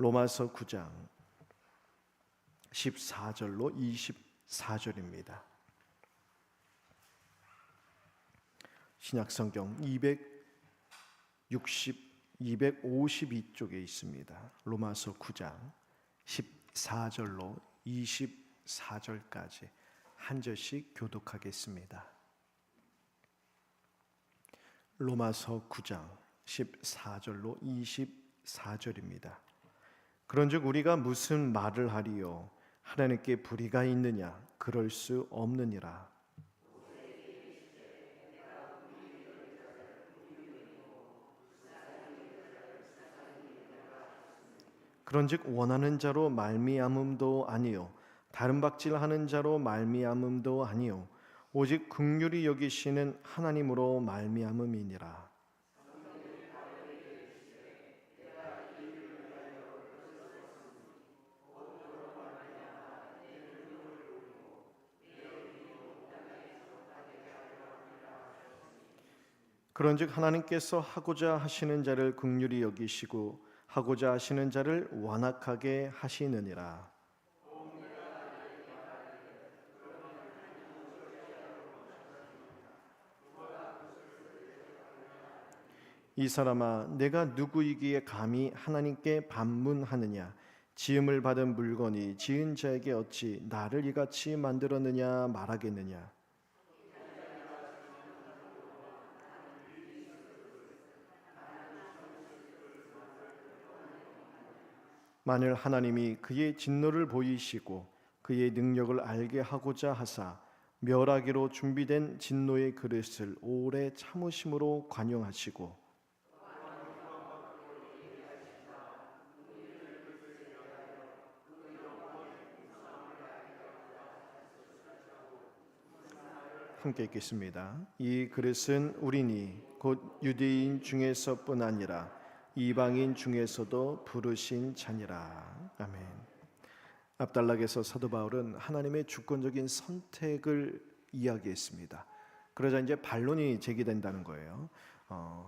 로마서 9장 14절로 24절입니다. 신약성경 252쪽에 있습니다. 로마서 9장 14절로 24절까지 한 절씩 교독하겠습니다. 로마서 9장 14절로 24절입니다. 그런즉 우리가 무슨 말을 하리요? 하나님께 불의가 있느냐? 그럴 수 없느니라. 그런즉 원하는 자로 말미암음도 아니요 다른 박질하는 자로 말미암음도 아니요 오직 긍휼히 여기시는 하나님으로 말미암음이니라. 그런즉 하나님께서 하고자 하시는 자를 긍휼히 여기시고 하고자 하시는 자를 완악하게 하시느니라. 이 사람아, 내가 누구이기에 감히 하나님께 반문하느냐? 지음을 받은 물건이 지은 자에게 어찌 나를 이같이 만들었느냐 말하겠느냐? 만일 하나님이 그의 진노를 보이시고 그의 능력을 알게 하고자 하사 멸하기로 준비된 진노의 그릇을 오래 참으심으로 관용하시고 함께 읽겠습니다. 이 그릇은 우리니 곧 유대인 중에서뿐 아니라 이방인 중에서도 부르신 자니라. 아멘. 앞단락에서 사도 바울은 하나님의 주권적인 선택을 이야기했습니다. 그러자 이제 반론이 제기된다는 거예요.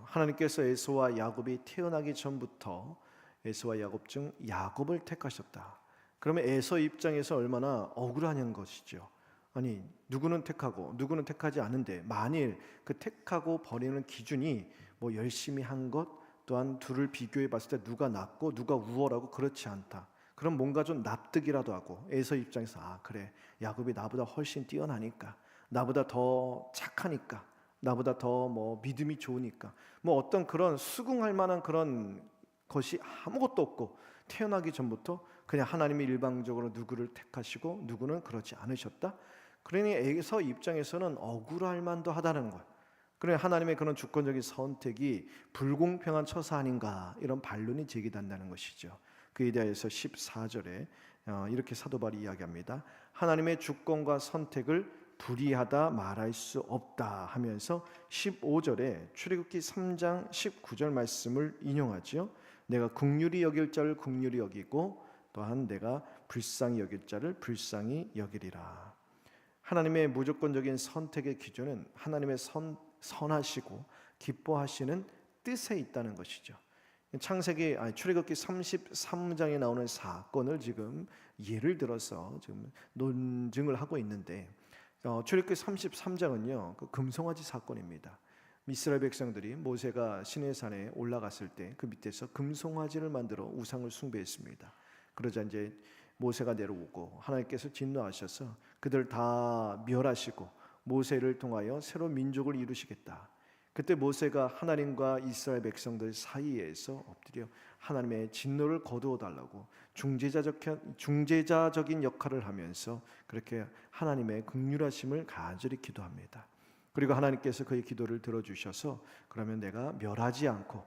하나님께서 에서와 야곱이 태어나기 전부터 에서와 야곱 중 야곱을 택하셨다. 그러면 에서 입장에서 얼마나 억울하냐는 것이죠. 아니, 누구는 택하고 누구는 택하지 않은데 만일 그 택하고 버리는 기준이 뭐 열심히 한 것 또한 둘을 비교해 봤을 때 누가 낫고 누가 우월하고 그렇지 않다. 그럼 뭔가 좀 납득이라도 하고 에서 입장에서 그래, 야곱이 나보다 훨씬 뛰어나니까, 나보다 더 착하니까, 나보다 더 뭐 믿음이 좋으니까 뭐 어떤 그런 수긍할 만한 그런 것이 아무것도 없고 태어나기 전부터 그냥 하나님이 일방적으로 누구를 택하시고 누구는 그렇지 않으셨다. 그러니 에서 입장에서는 억울할 만도 하다는 거예요. 그래, 하나님의 그런 주권적인 선택이 불공평한 처사 아닌가, 이런 반론이 제기된다는 것이죠. 그에 대해서 14절에 이렇게 사도 바울이 이야기합니다. 하나님의 주권과 선택을 불의하다 말할 수 없다 하면서 15절에 출애굽기 3장 19절 말씀을 인용하죠. 내가 긍휼히 여길 자를 긍휼히 여기고 또한 내가 불쌍히 여길 자를 불쌍히 여기리라. 하나님의 무조건적인 선택의 기준은 하나님의 선하시고 기뻐하시는 뜻에 있다는 것이죠. 출애굽기 33장에 나오는 사건을 지금 예를 들어서 지금 논증을 하고 있는데, 출애굽기 33장은요 그 금송아지 사건입니다. 이스라엘 백성들이 모세가 시내산에 올라갔을 때 그 밑에서 금송아지를 만들어 우상을 숭배했습니다. 그러자 이제 모세가 내려오고 하나님께서 진노하셔서 그들 다 멸하시고 모세를 통하여 새로운 민족을 이루시겠다. 그때 모세가 하나님과 이스라엘 백성들 사이에서 엎드려 하나님의 진노를 거두어 달라고 중재자적인 역할을 하면서 그렇게 하나님의 긍휼하심을 간절히 기도합니다. 그리고 하나님께서 그의 기도를 들어주셔서 그러면 내가 멸하지 않고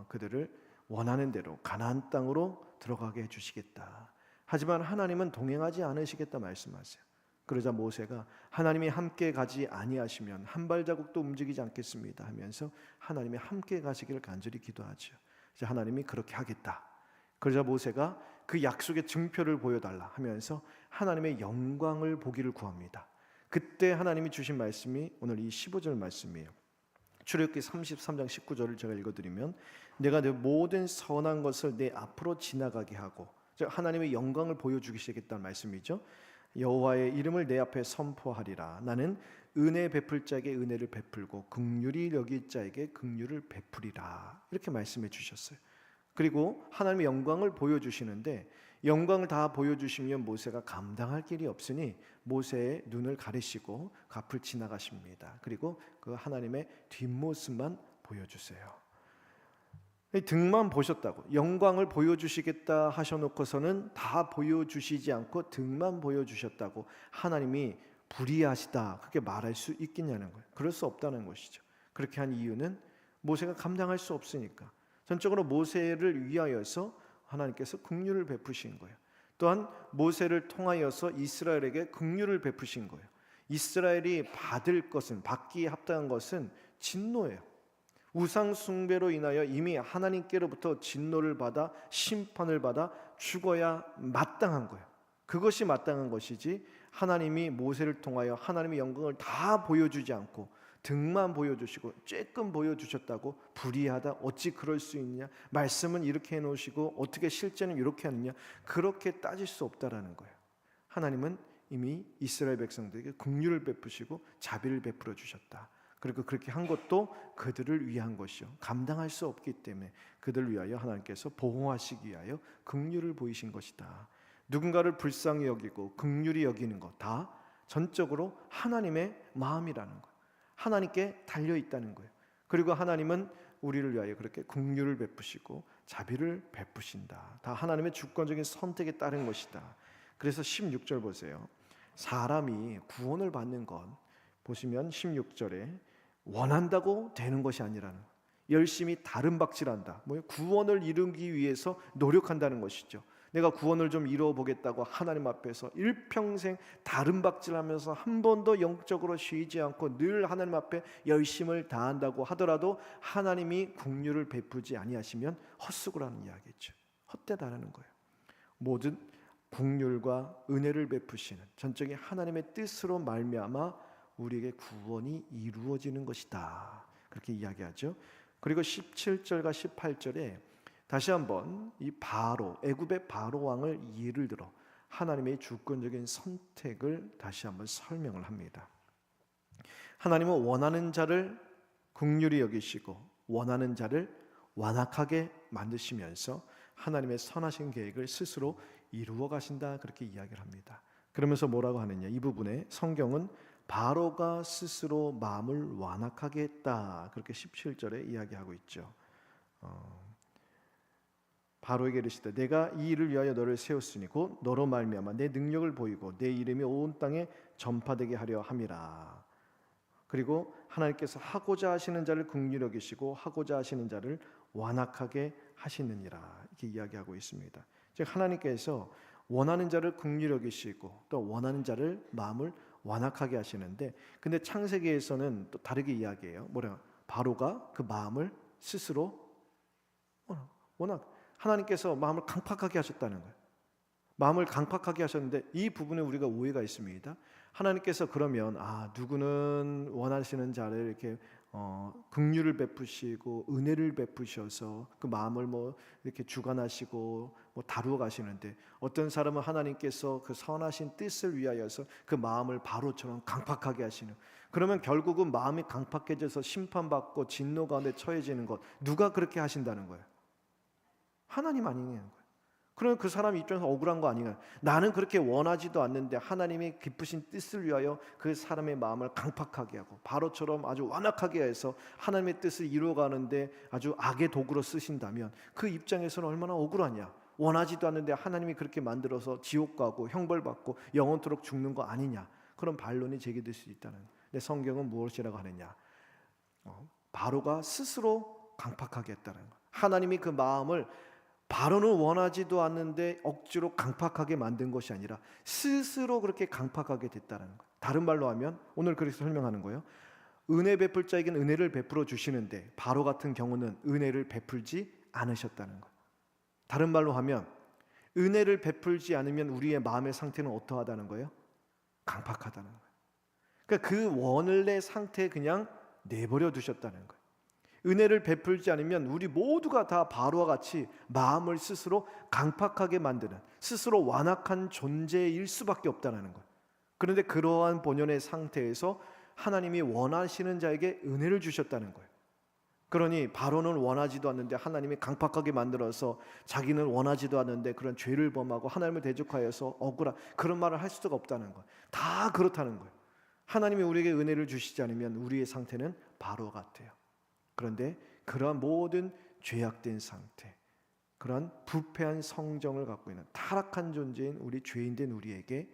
그들을 원하는 대로 가나안 땅으로 들어가게 해주시겠다. 하지만 하나님은 동행하지 않으시겠다 말씀하세요. 그러자 모세가 하나님이 함께 가지 아니하시면 한 발자국도 움직이지 않겠습니다 하면서 하나님이 함께 가시기를 간절히 기도하죠. 이제 하나님이 그렇게 하겠다. 그러자 모세가 그 약속의 증표를 보여달라 하면서 하나님의 영광을 보기를 구합니다. 그때 하나님이 주신 말씀이 오늘 이 15절 말씀이에요. 출애굽기 33장 19절을 제가 읽어드리면 내가 내 모든 선한 것을 내 앞으로 지나가게 하고, 즉 하나님의 영광을 보여주시겠다는 말씀이죠. 여호와의 이름을 내 앞에 선포하리라. 나는 은혜 베풀 자에게 은혜를 베풀고 긍휼히 여길 자에게 긍휼을 베풀이라. 이렇게 말씀해 주셨어요. 그리고 하나님의 영광을 보여주시는데, 영광을 다 보여주시면 모세가 감당할 길이 없으니 모세의 눈을 가리시고 그 앞을 지나가십니다. 그리고 그 하나님의 뒷모습만 보여주세요. 등만 보셨다고, 영광을 보여주시겠다 하셔놓고서는 다 보여주시지 않고 등만 보여주셨다고 하나님이 불의하시다 그렇게 말할 수 있겠냐는 거예요. 그럴 수 없다는 것이죠. 그렇게 한 이유는 모세가 감당할 수 없으니까. 전적으로 모세를 위하여서 하나님께서 긍휼을 베푸신 거예요. 또한 모세를 통하여서 이스라엘에게 긍휼을 베푸신 거예요. 이스라엘이 받을 것은, 받기에 합당한 것은 진노예요. 우상 숭배로 인하여 이미 하나님께로부터 진노를 받아 심판을 받아 죽어야 마땅한 거예요. 그것이 마땅한 것이지, 하나님이 모세를 통하여 하나님의 영광을 다 보여주지 않고 등만 보여주시고 쬐끔 보여주셨다고 불의하다, 어찌 그럴 수 있냐, 말씀은 이렇게 해놓으시고 어떻게 실제는 이렇게 하느냐, 그렇게 따질 수 없다라는 거예요. 하나님은 이미 이스라엘 백성들에게 긍휼을 베푸시고 자비를 베풀어 주셨다. 그리고 그렇게 한 것도 그들을 위한 것이요, 감당할 수 없기 때문에 그들을 위하여 하나님께서 보호하시기 위하여 긍휼을 보이신 것이다. 누군가를 불쌍히 여기고 긍휼히 여기는 것 다 전적으로 하나님의 마음이라는 거예요. 하나님께 달려 있다는 거예요. 그리고 하나님은 우리를 위하여 그렇게 긍휼을 베푸시고 자비를 베푸신다. 다 하나님의 주권적인 선택에 따른 것이다. 그래서 16절 보세요. 사람이 구원을 받는 건, 보시면 16절에 원한다고 되는 것이 아니라는 거예요. 열심히 다름박질한다, 구원을 이루기 위해서 노력한다는 것이죠. 내가 구원을 좀 이루어 보겠다고 하나님 앞에서 일평생 다름박질하면서 한 번도 영적으로 쉬지 않고 늘 하나님 앞에 열심을 다한다고 하더라도 하나님이 긍휼을 베푸지 아니하시면 헛수고라는 이야기죠. 헛되다라는 거예요. 모든 긍휼과 은혜를 베푸시는 전적인 하나님의 뜻으로 말미암아 우리에게 구원이 이루어지는 것이다, 그렇게 이야기하죠. 그리고 17절과 18절에 다시 한번 이 바로, 애굽의 바로 왕을 예를 들어 하나님의 주권적인 선택을 다시 한번 설명을 합니다. 하나님은 원하는 자를 긍휼히 여기시고 원하는 자를 완악하게 만드시면서 하나님의 선하신 계획을 스스로 이루어 가신다, 그렇게 이야기를 합니다. 그러면서 뭐라고 하느냐, 이 부분에 성경은 바로가 스스로 마음을 완악하게 했다, 그렇게 17절에 이야기하고 있죠. 바로에게 이르시되 내가 이 일을 위하여 너를 세웠으니 곧 너로 말미암아 내 능력을 보이고 내 이름이 온 땅에 전파되게 하려 함이라. 그리고 하나님께서 하고자 하시는 자를 긍휼히 여기시고 하고자 하시는 자를 완악하게 하시느니라, 이렇게 이야기하고 있습니다. 즉 하나님께서 원하는 자를 긍휼히 여기시고 또 원하는 자를 마음을 완악하게 하시는데, 근데 창세기에서는 또 다르게 이야기해요. 뭐냐, 바로가 그 마음을 스스로 하나님께서 마음을 강팍하게 하셨다는 거예요. 마음을 강팍하게 하셨는데 이 부분에 우리가 오해가 있습니다. 하나님께서 그러면 누구는 원하시는 자를 이렇게 긍휼을 베푸시고 은혜를 베푸셔서 그 마음을 이렇게 주관하시고 다루어 가시는데, 어떤 사람은 하나님께서 그 선하신 뜻을 위하여서 그 마음을 바로처럼 강팍하게 하시는, 그러면 결국은 마음이 강팍해져서 심판받고 진노 가운데 처해지는 것, 누가 그렇게 하신다는 거예요? 하나님 아니냐는 거예요. 그러면 그 사람 입장에서 억울한 거 아니냐, 나는 그렇게 원하지도 않는데 하나님의 기쁘신 뜻을 위하여 그 사람의 마음을 강팍하게 하고 바로처럼 아주 완악하게 해서 하나님의 뜻을 이루어가는데 아주 악의 도구로 쓰신다면 그 입장에서는 얼마나 억울하냐. 원하지도 않는데 하나님이 그렇게 만들어서 지옥 가고 형벌받고 영원토록 죽는 거 아니냐, 그런 반론이 제기될 수 있다는 거예요. 근데 성경은 무엇이라고 하느냐, 바로가 스스로 강팍하게 했다는 거예요. 하나님이 그 마음을 바로는 원하지도 않는데 억지로 강팍하게 만든 것이 아니라 스스로 그렇게 강팍하게 됐다는 거예요. 다른 말로 하면 오늘 그래서 설명하는 거예요. 은혜 베풀 자에게는 은혜를 베풀어 주시는데 바로 같은 경우는 은혜를 베풀지 않으셨다는 거예요. 다른 말로 하면 은혜를 베풀지 않으면 우리의 마음의 상태는 어떠하다는 거예요? 강팍하다는 거예요. 그러니까 그 원래 상태에 그냥 내버려 두셨다는 거예요. 은혜를 베풀지 않으면 우리 모두가 다 바로와 같이 마음을 스스로 강팍하게 만드는, 스스로 완악한 존재일 수밖에 없다는 거예요. 그런데 그러한 본연의 상태에서 하나님이 원하시는 자에게 은혜를 주셨다는 거예요. 그러니 바로는 원하지도 않는데 하나님이 강팍하게 만들어서 자기는 원하지도 않는데 그런 죄를 범하고 하나님을 대적하여서 억울한 그런 말을 할 수가 없다는 거예요. 다 그렇다는 거예요. 하나님이 우리에게 은혜를 주시지 않으면 우리의 상태는 바로 같아요. 그런데 그러한 모든 죄악된 상태, 그러한 부패한 성정을 갖고 있는 타락한 존재인 우리 죄인된 우리에게,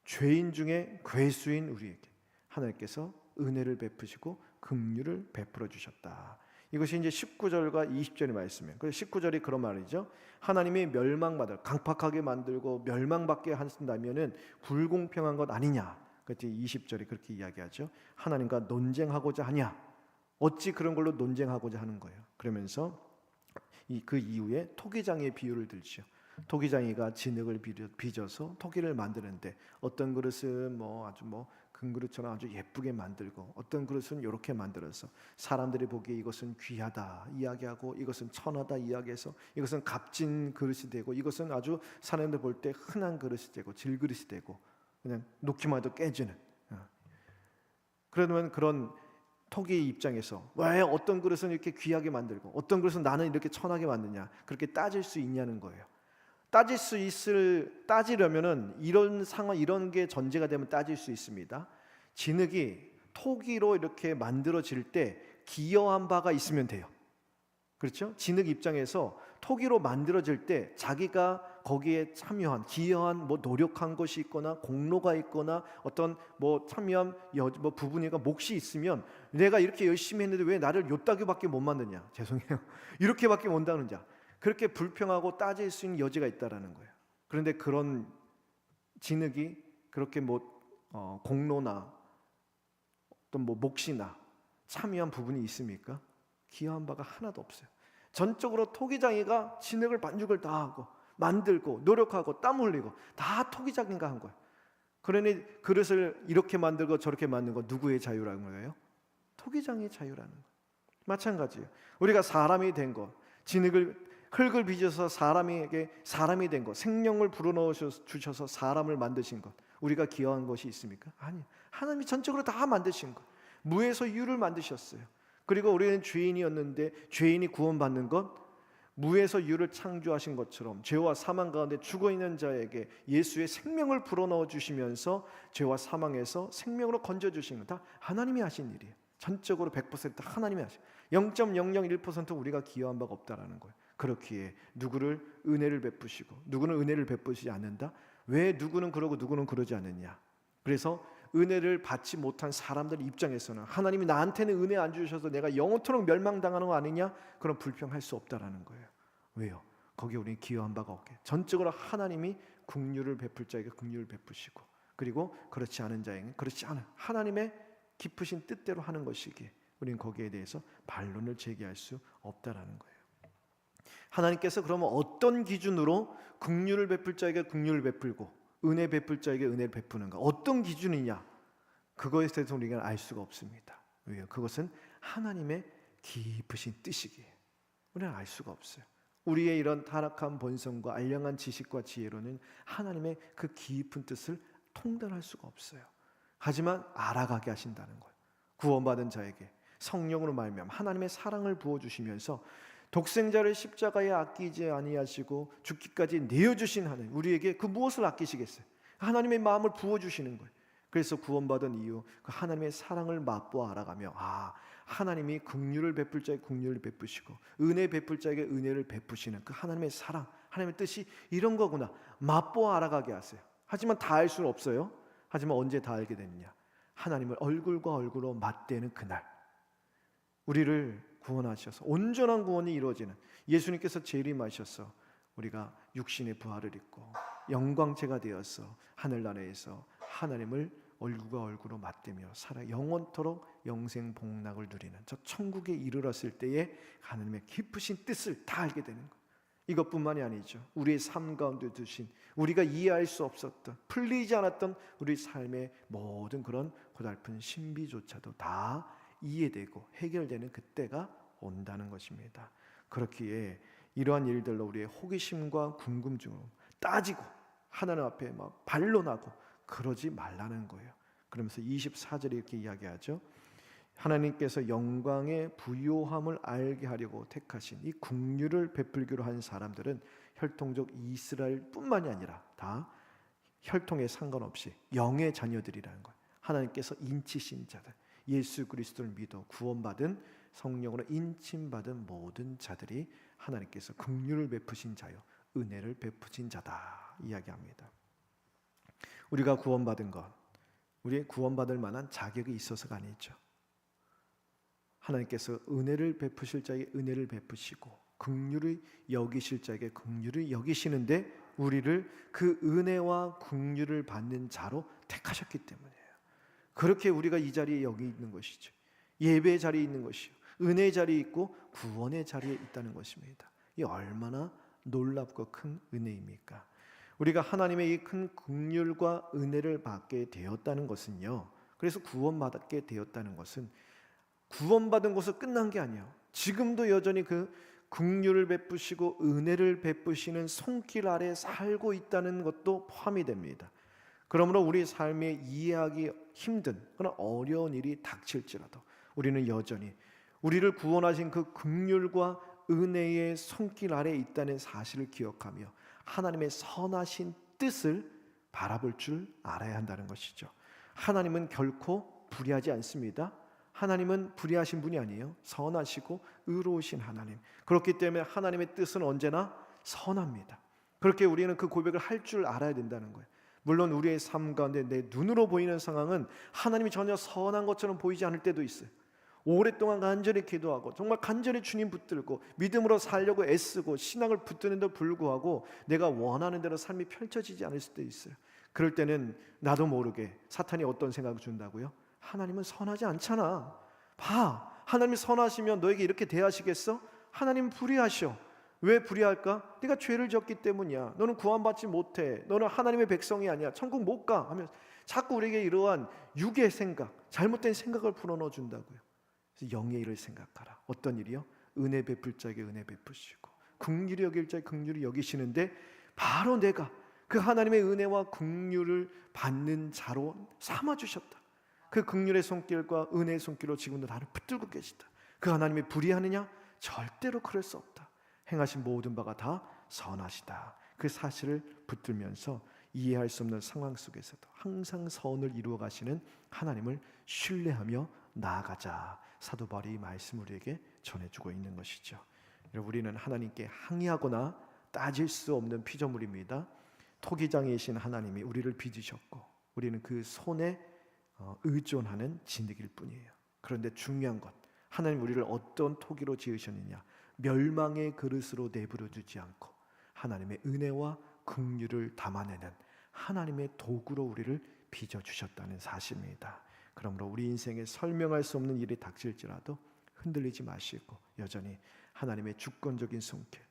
죄인 중에 괴수인 우리에게 하나님께서 은혜를 베푸시고 긍휼을 베풀어 주셨다. 이것이 이제 19절과 20절의 말씀이에요. 그래서 19절이 그런 말이죠. 하나님이 멸망받을, 강팍하게 만들고 멸망받게 하신다면은 불공평한 것 아니냐. 그때 20절이 그렇게 이야기하죠. 하나님과 논쟁하고자 하냐? 어찌 그런 걸로 논쟁하고자 하는 거예요. 그러면서 그 이후에 토기장의 비유를 들죠. 토기장이가 진흙을 빚어서 토기를 만드는데 어떤 그릇은 아주 금그릇처럼 아주 예쁘게 만들고 어떤 그릇은 이렇게 만들어서 사람들이 보기에 이것은 귀하다 이야기하고 이것은 천하다 이야기해서 이것은 값진 그릇이 되고 이것은 아주 사람들 볼 때 흔한 그릇이 되고 질그릇이 되고 그냥 놓기만 해도 깨지는. 그러면 그런 토기의 입장에서 왜 어떤 그릇은 이렇게 귀하게 만들고 어떤 그릇은 나는 이렇게 천하게 만드냐, 그렇게 따질 수 있냐는 거예요. 따지려면은 이런 상황, 이런 게 전제가 되면 따질 수 있습니다. 진흙이 토기로 이렇게 만들어질 때 기여한 바가 있으면 돼요. 그렇죠? 진흙 입장에서 토기로 만들어질 때 자기가 거기에 참여한, 기여한 노력한 것이 있거나 공로가 있거나 어떤 참여한 부분이가 몫이 있으면 내가 이렇게 열심히 했는데 왜 나를 요따기밖에 못 만드냐? 죄송해요. 이렇게밖에 못 만드는 자. 그렇게 불평하고 따질 수 있는 여지가 있다라는 거예요. 그런데 그런 진흙이 그렇게 공로나 어떤 몫이나 참여한 부분이 있습니까? 기여한 바가 하나도 없어요. 전적으로 토기장이가 진흙을 반죽을 다 하고 만들고 노력하고 땀 흘리고 다 토기장이가 한 거예요. 그러니 그릇을 이렇게 만들고 저렇게 만든 거 누구의 자유라는 거예요? 토기장의 자유라는 거예요. 마찬가지예요. 우리가 사람이 된 거, 흙을 빚어서 사람에게 사람이 된 것, 생명을 불어넣어 주셔서 사람을 만드신 것, 우리가 기여한 것이 있습니까? 아니요. 하나님이 전적으로 다 만드신 것, 무에서 유를 만드셨어요. 그리고 우리는 죄인이었는데 죄인이 구원받는 것, 무에서 유를 창조하신 것처럼 죄와 사망 가운데 죽어있는 자에게 예수의 생명을 불어넣어 주시면서 죄와 사망에서 생명으로 건져주신 것, 다 하나님이 하신 일이에요. 전적으로 100% 하나님이 하신 0.001% 우리가 기여한 바가 없다라는 거예요. 그렇기에 누구를 은혜를 베푸시고 누구는 은혜를 베푸시지 않는다? 왜 누구는 그러고 누구는 그러지 않느냐? 그래서 은혜를 받지 못한 사람들 입장에서는 하나님이 나한테는 은혜 안 주셔서 내가 영원토록 멸망당하는 거 아니냐? 그런 불평할 수 없다라는 거예요. 왜요? 거기에 우리는 기여한 바가 없게 전적으로 하나님이 긍휼을 베풀 자에게 긍휼을 베푸시고 그리고 그렇지 않은 자에게 그렇지 않은 하나님의 깊으신 뜻대로 하는 것이기에 우리는 거기에 대해서 반론을 제기할 수 없다라는 거예요. 하나님께서 그러면 어떤 기준으로 긍휼을 베풀 자에게 긍휼을 베풀고 은혜 베풀 자에게 은혜를 베푸는가? 어떤 기준이냐? 그거에 대해서 우리가 알 수가 없습니다. 왜요? 그것은 하나님의 깊으신 뜻이기에 우리는 알 수가 없어요. 우리의 이런 타락한 본성과 알량한 지식과 지혜로는 하나님의 그 깊은 뜻을 통달할 수가 없어요. 하지만 알아가게 하신다는 거예요. 구원받은 자에게 성령으로 말미암아 하나님의 사랑을 부어주시면서 독생자를 십자가에 아끼지 아니하시고 죽기까지 내어주신 하나님, 우리에게 그 무엇을 아끼시겠어요? 하나님의 마음을 부어주시는 거예요. 그래서 구원받은 이후 그 하나님의 사랑을 맛보아 알아가며 하나님이 긍휼을 베풀 자에게 긍휼을 베푸시고 은혜 베풀 자에게 은혜를 베푸시는 그 하나님의 사랑, 하나님의 뜻이 이런 거구나 맛보아 알아가게 하세요. 하지만 다 알 수는 없어요. 하지만 언제 다 알게 되느냐? 하나님을 얼굴과 얼굴로 맞대는 그날 우리를 구원하셔서 온전한 구원이 이루어지는 예수님께서 재림하셔서 우리가 육신의 부활을 입고 영광체가 되어서 하늘나라에서 하나님을 얼굴과 얼굴로 맞대며 살아 영원토록 영생 복락을 누리는 저 천국에 이르렀을 때에 하나님의 깊으신 뜻을 다 알게 되는 것. 이것뿐만이 아니죠. 우리의 삶 가운데 두신 우리가 이해할 수 없었던 풀리지 않았던 우리 삶의 모든 그런 고달픈 신비조차도 다 이해되고 해결되는 그때가 온다는 것입니다. 그렇기에 이러한 일들로 우리의 호기심과 궁금증을 따지고 하나님 앞에 막 반론하고 그러지 말라는 거예요. 그러면서 24절에 이렇게 이야기하죠. 하나님께서 영광의 부요함을 알게 하려고 택하신 이 긍휼을 베풀기로 한 사람들은 혈통적 이스라엘뿐만이 아니라 다 혈통에 상관없이 영의 자녀들이라는 거예요. 하나님께서 인치신 자들, 예수 그리스도를 믿어 구원받은 성령으로 인침받은 모든 자들이 하나님께서 긍휼을 베푸신 자요 은혜를 베푸신 자다 이야기합니다. 우리가 구원받은 것, 우리 구원받을 만한 자격이 있어서가 아니죠. 하나님께서 은혜를 베푸실 자에게 은혜를 베푸시고 긍휼을 여기실 자에게 긍휼을 여기시는데 우리를 그 은혜와 긍휼을 받는 자로 택하셨기 때문이에요. 그렇게 우리가 이 자리에 여기 있는 것이죠. 예배의 자리에 있는 것이요, 은혜의 자리에 있고 구원의 자리에 있다는 것입니다. 이 얼마나 놀랍고 큰 은혜입니까? 우리가 하나님의 이 큰 긍휼과 은혜를 받게 되었다는 것은요, 그래서 구원받게 되었다는 것은 구원받은 것은 끝난 게 아니에요. 지금도 여전히 그 긍휼을 베푸시고 은혜를 베푸시는 손길 아래 살고 있다는 것도 포함이 됩니다. 그러므로 우리 삶에 이해하기 힘든 그런 어려운 일이 닥칠지라도 우리는 여전히 우리를 구원하신 그 긍휼과 은혜의 손길 아래 있다는 사실을 기억하며 하나님의 선하신 뜻을 바라볼 줄 알아야 한다는 것이죠. 하나님은 결코 불의하지 않습니다. 하나님은 불의하신 분이 아니에요. 선하시고 의로우신 하나님. 그렇기 때문에 하나님의 뜻은 언제나 선합니다. 그렇게 우리는 그 고백을 할 줄 알아야 된다는 거예요. 물론 우리의 삶 가운데 내 눈으로 보이는 상황은 하나님이 전혀 선한 것처럼 보이지 않을 때도 있어요. 오랫동안 간절히 기도하고 정말 간절히 주님 붙들고 믿음으로 살려고 애쓰고 신앙을 붙드는데도 불구하고 내가 원하는 대로 삶이 펼쳐지지 않을 수도 있어요. 그럴 때는 나도 모르게 사탄이 어떤 생각을 준다고요? 하나님은 선하지 않잖아. 봐, 하나님이 선하시면 너에게 이렇게 대하시겠어? 하나님은 불의하셔. 왜 불의할까? 네가 죄를 졌기 때문이야. 너는 구원받지 못해. 너는 하나님의 백성이 아니야. 천국 못 가 하면서 자꾸 우리에게 이러한 육의 생각, 잘못된 생각을 불어넣어 준다고요. 그래서 영의 일을 생각하라. 어떤 일이요? 은혜 베풀 자에게 은혜 베푸시고 긍휼히 여길 자에게 긍휼히 여기시는데 바로 내가 그 하나님의 은혜와 긍휼을 받는 자로 삼아주셨다. 그 긍휼의 손길과 은혜의 손길로 지금도 나를 붙들고 계시다. 그 하나님이 불의하느냐? 절대로 그럴 수 없다. 행하신 모든 바가 다 선하시다. 그 사실을 붙들면서 이해할 수 없는 상황 속에서도 항상 선을 이루어 가시는 하나님을 신뢰하며 나아가자. 사도 바울이 이 말씀을 우리에게 전해주고 있는 것이죠. 우리는 하나님께 항의하거나 따질 수 없는 피조물입니다. 토기장이신 하나님이 우리를 빚으셨고 우리는 그 손에 의존하는 진흙일 뿐이에요. 그런데 중요한 것, 하나님 우리를 어떤 토기로 지으셨느냐? 멸망의 그릇으로 내버려 두지 않고 하나님의 은혜와 긍휼을 담아내는 하나님의 도구로 우리를 빚어주셨다는 사실입니다. 그러므로 우리 인생에 설명할 수 없는 일이 닥칠지라도 흔들리지 마시고 여전히 하나님의 주권적인 손길,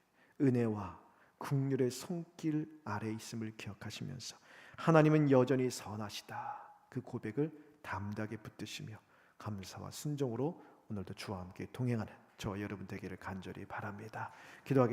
은혜와 긍휼의 손길 아래 있음을 기억하시면서 하나님은 여전히 선하시다. 그 고백을 담대하게 붙드시며 감사와 순종으로 오늘도 주와 함께 동행하는 저와 여러분 되기를 간절히 바랍니다. 기도하겠습니다.